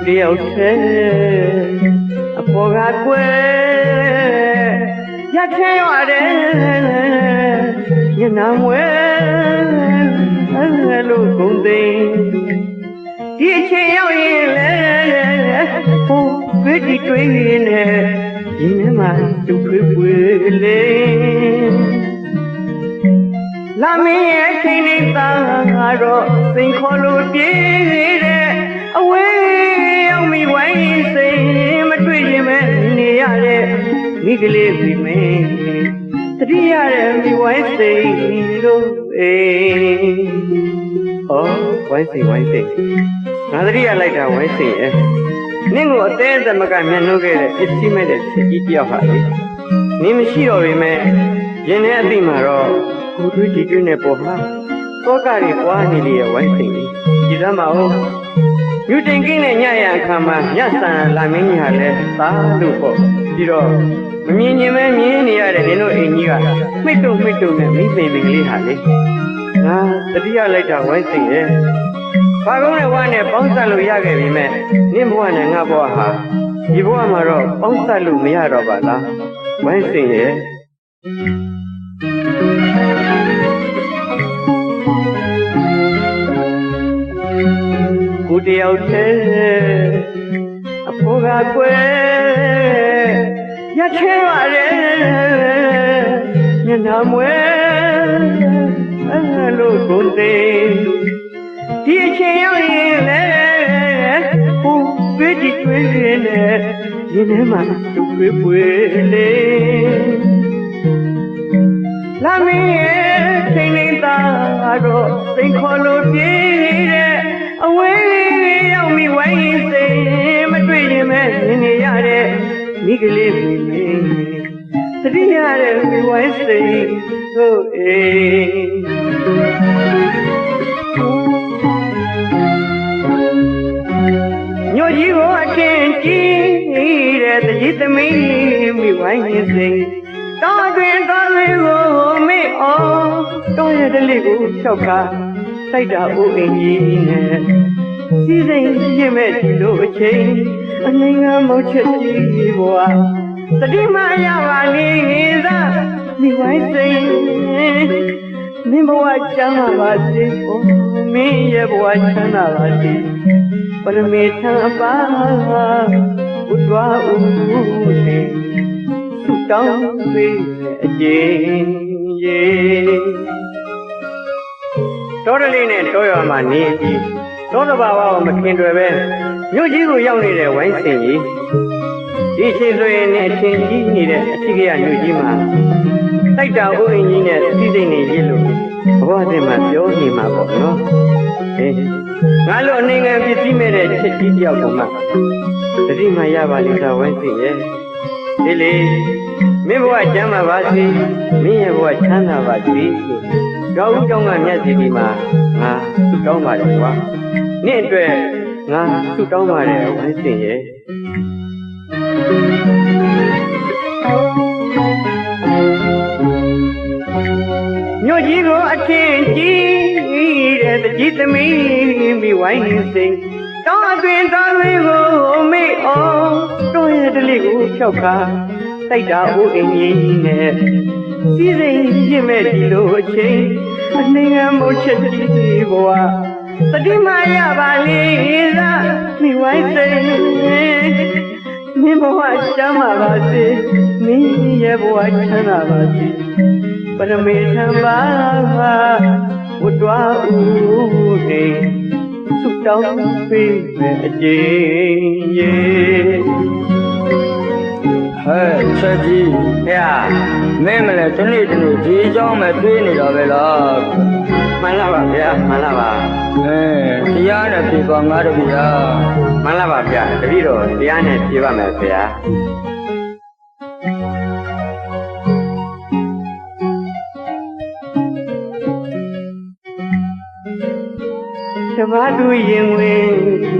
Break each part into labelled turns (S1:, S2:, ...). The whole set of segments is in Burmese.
S1: တယောက်ထဲအပေါ်ကကွယ်ရခဲရတယ်ညနာမွဲလို့ကုန်သိဒီအချိန်ရောက်ရင်လေဟိုပြည့်တီတွေးနေဒီနေ့မှသူ့ဖွေးလေလာမင်းရဲ့ခိနေသားကတော့စိန်ခေါ်လို့ပြေးတဲ့အဝေးရောက်မိဝိုင်းစိန်မတွေ့ရင်မနေရတဲ့မိကလေးပြီမင်းတတိရတဲ့မိဝိုင်းစိန်လို့ဩဝိုင်းစိန်ငါတတိရလိုက်တာဝိုင်းစိန်ရဲ့နင့်ကိုအသေးသမကမျက်နှုတ်ခဲ့တဲ့ပစ္စည်းမဲ့တဲ့ချစ်ကြီးတယောက်ဟာလေနင်းမရှိတော့ပေမဲ့ရင်ထဲအသိမှာတော့ကိုတွေးကြည့်တွေ့နေပေါ်မှာသောကတွေပွားနေလေရဲ့ဝိုင်းစိန်ကြီးဒီသမ်းမဟုတ်မြူတင်ကင်းနဲ့ညရအခါမှာညဆန်လာမင်းကြီးဟာလဲသားလို့ပေါ့ပြီးတော့မမြင်ရင်ပဲမြင်နေရတဲ့နင်တို့အိမ်ကြီးကမိတ်တုံနဲ့မိပင်ကလေးဟာလေငါတတိယလိုက်တာဝိုင်းစိန်ရဲ့ဘာကုန်းနဲ့ဝါနဲ့ပေါင်းဆက်လို့ရခဲ့ပြီမဲ့နင့်ဘဝနဲ့ငါဘဝဟာဒီဘဝမှာတော့ပေါင်းဆက်လို့မရတော့ပါလားဝိုင်းစိန်ရဲ့ကိုတယောက်ထဲအဖို့ကကွယ်ရခဲရတယ်ညနာမွဲလို့ကုန်သိဒီအချိန်ရောက်ရင်လေဟိုပြည့်တီတွေးနေဒီနေ့မှသူ့ဖွေးလေလာမင်းရဲ့ခိနေသားတော့စိန်ခေါ်လို့ပြေးတဲ့အဝေးရောက်မိဝိုင်းစိန်မတွေ့ရင်မနေရတဲ့မိကလေးပြီမင်းတတိရတဲ့မိဝိုင်းစိန်တို့ညိုကြီးကိုအချင်းကြီးတဲ့တကြီးသမီးမိဝိုင်းစိန်တောတွင်တော်တွေကိုမေ့အောင်တောရဲ့တလေးကိုဖြောက်ခါစိုက်တာဦးအင်ကြီးနဲ့စီးစိမ်ရင့်မဲ့ဒီလိုအချိန်အငိမ့်ငါမောက်ချက်ကြီးဘွာတတိမရပါလေသာမိဝိုင်းစိန်မင်းဘဝချမ်းသာပါစေမင်းရဲ့ဘဝချမ်းသာပါစေပရမေထံအပါဥဒ္ဒဝဥနေတောင်းပေးအကျဉ်ရေတော်တလေးနဲ့တော်ရမှာနေပြီးသောတဘာဝကိုမခင်တွယ်ပဲမြို့ကြီးကိုရောက်နေတဲ့ဝိုင်းစင်ကြီးဒီချိန်ဆိုရင်နဲ့အချင်းကြီးနေတဲ့အထီးကရမြို့ကြီးမှာတိုက်တာဥယျာဉ်ကြီးနဲ့စီးစိမ်နေရစ်လို့ဘဝစဉ်မှာပြောနေမှာပေါ့နော်ငါလိုအနေငယ်ပစ္စည်းမဲ့တဲ့ချက်ကြီးတယောက်ကမှတတိမှရပါလိမ့်သာဝိုင်းစင်ရဲ့ဒီလေမင်းဘဝချမ်းသာပါစေမင်းရဲ့ဘဝချမ်းသာပါစေကြောက်ဦးကြောင်းကမြတ်စီဒီမှာငါဆုတောင်းပါတယ်ကွာနေ့အတွက်ငါဆုတောင်းပါတယ်ဝိုင်းစင်ရဲ့မြို့ကြီးကိုအထင်ကြီးတဲ့တကြီးသမီးမိဝိုင်းစိန်တောင်းအတွင်တော်တွေကိုမေ့အောင်တို့ရဲ့တလေးကိုဖြောက်ခါတိုက်တာဦးအင်ကြီးနဲ့စီးစိမ်ရင့်မဲ့ဒီလိုအချိန်အနှိမ်ငယ်မိုးချက်ကြီးဘဝတတိမရပါလေသာမိဝိုင်းစိန်မင်းဘဝချမ်းသာပါစေမင်းရဲ့ဘဝချမ်းသာပါစေပရမေထံပါဝတ္တဝဥနေဆုတောင်းပေးမယ်အကျဉ်ရေ
S2: ဟဲ့ချက်ကြီး
S1: ဟဲ့
S2: မင်းမလဲဒီနေ့ဒီအကြောင်းပဲတွေးနေတာပဲလား
S1: မှန်လားပါဗျာမှန်လားပါ
S2: တရားနဲ့ပြေပါငါတို့ဗျာ
S1: မှန်လားပါဗျာတပည့်တော်တရားနဲ့ပြေပါမယ်ဗျာဓမ္မတူရင်ဝင်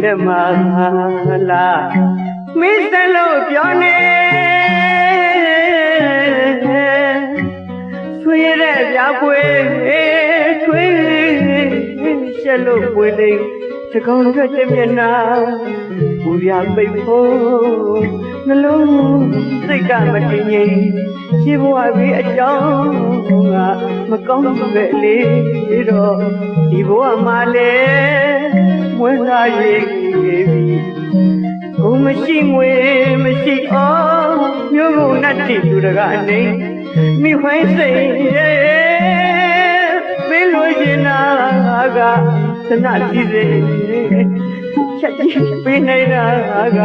S1: လက်မလားမစ္စလို့ပြောနေဆွေရတဲ့ပြပွေထွေးရှက်လို့ပွေလိမ့် တကောင်ထွက်တဲ့မျက်နှာဘူးရပိတ်ဖို့နှလုံးစိတ်ကမတည်ငြိမ်ရှိဘဝပြီးအကြောင်းကမကောင်းပဲလေတော့ဒီဘဝမှာလေမွေးလာရေးပြီးဘုံမရှိငွေမရှိအောင်မျိုးဘုံနဲ့တည်သူတကားနေမိခွင်းစိတ်မင်းလိုချင်တာကသနာစီစေချက်ချင်းပေးနေတာက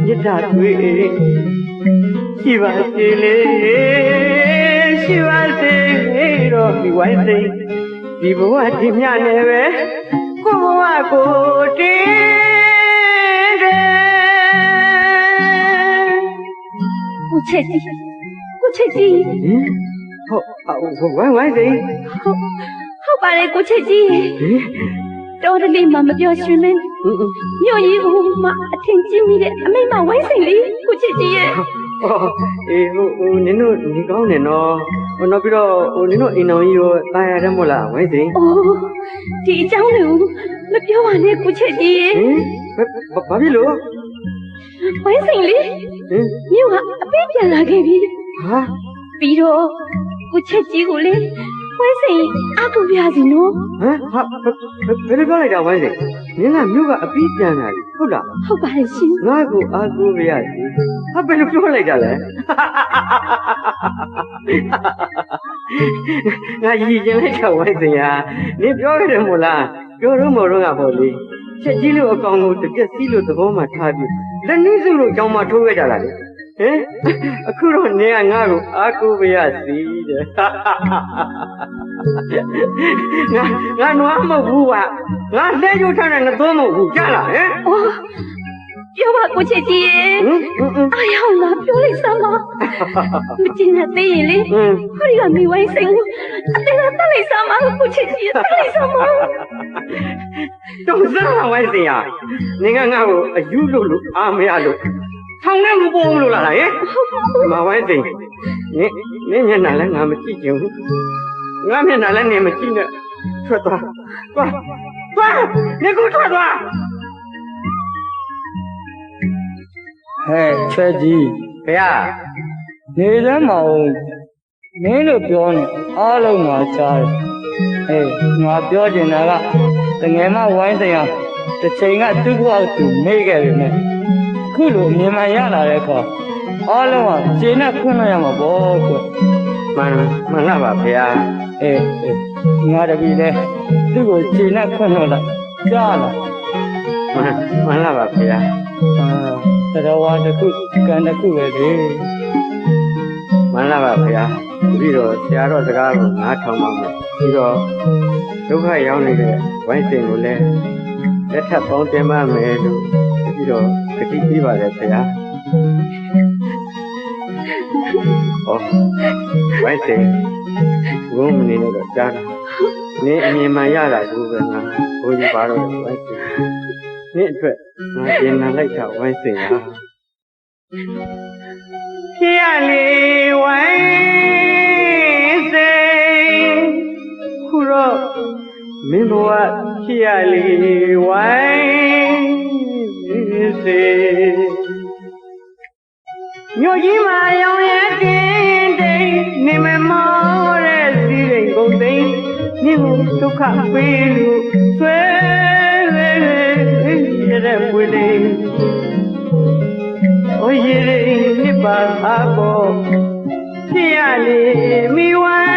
S1: မြတ်တာတွေ့ရှိပါစေလေရှိပါစေတော့ဒီဝိုင်းစိတ်ဒီဘဝဒီမြနဲ့ပဲကိုဘဝကိုတင်းတယ်
S3: ကိုချစ်ကြီး
S1: ဟုတ်ဝိုင်းစိတ်
S3: ဟုတ်ပါတယ်ကိုချစ်ကြီးတော်တလေးမှမပြောရှင်မင်းမြို့ကြီးကိုမှအထင်ကြီးမိတဲ့အမိမဝိုင်းစိန်လေးကိုချစ်ကြီးရဲ့
S1: အေးနင်တို့နေကောင်းနေနော်နောက်ပြီးတော့နင်တို့အိမ်တော်ကြီးရောတာယာတယ်မို့လားဝိုင်းစိန်
S3: အိုးဒီအကြောင်းလေးကိုမပြောပါနဲ့ကိုချစ်ကြီးရဲ့
S1: ဘာဖြစ်လို့
S3: ဝိုင်းစိန်လေးမြို့ကအပေးပြန်လာခဲ့ပြီ
S1: ဟာ
S3: ပြီးတော့ကိုချစ်ကြီးကိုလေဝိုင်းစိန်အကူပြစီနော်
S1: ဟာဘယ်လိုပြောလိုက်တာဝိုင်းစိန်နင်ကမြို့ကအပြီးပြန်လာပြီဟုတ်လား
S3: ဟုတ်ပါတယ်ရှင်
S1: ငါ့ကိုအားကိုးပြရစီဟာဘယ်လိုပြောလိုက်တာလဲငါရည်ကျင်လိုက်တာဝိုင်းစိန်ဟာနင်ပြောရတယ်မို့လားပြောတော့မတော့ကပေါ့လေချက်ကြီးလို့အကောင်ကိုတပြက်စီးလို့သဘောမှထားပြီးလက်နည်းစုလို့ကြောင်းမှထိုးခဲ့ကြတာလေဟင်အခုတော့နင်ကငါ့ကိုအားကိုးပြရစီတဲ့ငါနွားမဟုတ်ဘူးကငါလဲကျိုးထားတဲ့ငါသုံးမဟုတ်ဘူးကြားလားဟင်
S3: ပြောပါကိုချစ်ကြီးရေအားရအောင်လားပြောလိုက်စမ်းပါမကျင်တဲ့သေးရင်လေဟောဒီကမိဝိုင်းစိန်ကိုအသေးသားတက်လိုက်စမ်းပါကိုချစ်ကြီးတက်လိုက်စမ်းပါ
S1: တော့စမ်းဝိုင်းစိန်ဟာနင်ကငါ့ကိုအယူလို့အားမရလို့ထောင်နဲ့မပေါ်ဘူးလို့လားဟင်မဝိုင်းစိန်နင်မျက်နှာလည်းငါမကြည့်ချင်ဘူးငါမျက်နှာလည်းနင်မကြည့်နဲ့ထွက်သွားနင်ကိုထွက်သွား
S2: ဟဲ့ချဲကြီး
S1: ဖေဟာ
S2: နေလမ်းမအောင်မင်းတို့ပြောနေအားလုံးငါကြားတယ်ငါပြောချင်တာကတငယ်မဝိုင်းဆိုင်ဟာတစ်ချိန်ကသူ့ဘဝသူမေ့ခဲ့ပြီမဲ့ခုလိုအမြင်မှရလာတဲ့အခါအားလုံးကခြေနဲ့ခွင့်လို့ရမှာပေါ့ကွ
S1: မှန်လားပါဖေဟာ
S2: ငါတပည့်လဲသူ့ကိုခြေနဲ့ခွင့်လို့လိုက်ကြားလား
S1: မှန်လားပါဖေဟာ
S2: တရားဝါတစ်ခုကံတစ်ခုပဲလေ
S1: မှန်လားပါဖေဟာပြီးတော့ဆရာတော်စကားကိုနားထောင်ပါမယ်ပြီးတော့ဒုက္ခရောက်နေတဲ့ဝိုင်းစိန်ကိုလည်းလက်ထပ်ပေါင်းတင်ပါမယ်လို့ပြီးတော့ကတိပေးပါတယ်ဆရာဝိုင်းစိန်ဘုံမနေနဲ့တော့ကြားတာနင်းအမြင်မှရတာကိုပဲငါဘိုးကြီးပါတော့ဝိုင်းစိန်နင်းအတွက်ငါပြင်လာလိုက်တာဝိုင်းစိန်ဟာဖြစ်ရလေဝိုင်းစိန်ခုတော့မင်းဘဝဖြစ်ရလေဝိုင်းစိန်မြို့ကြီးမှာရောင်ရဲတင်းတိမ်နေမမောတဲ့စီးရိမ်ကုန်သိမ်းမြင့်ကိုဒုက္ခပေးလို့ဆွဲရတဲ့ပွေလေးအိုးရည်နှစ်ပါအပေါ်ဖြစ်ရလေမိဝိုင်း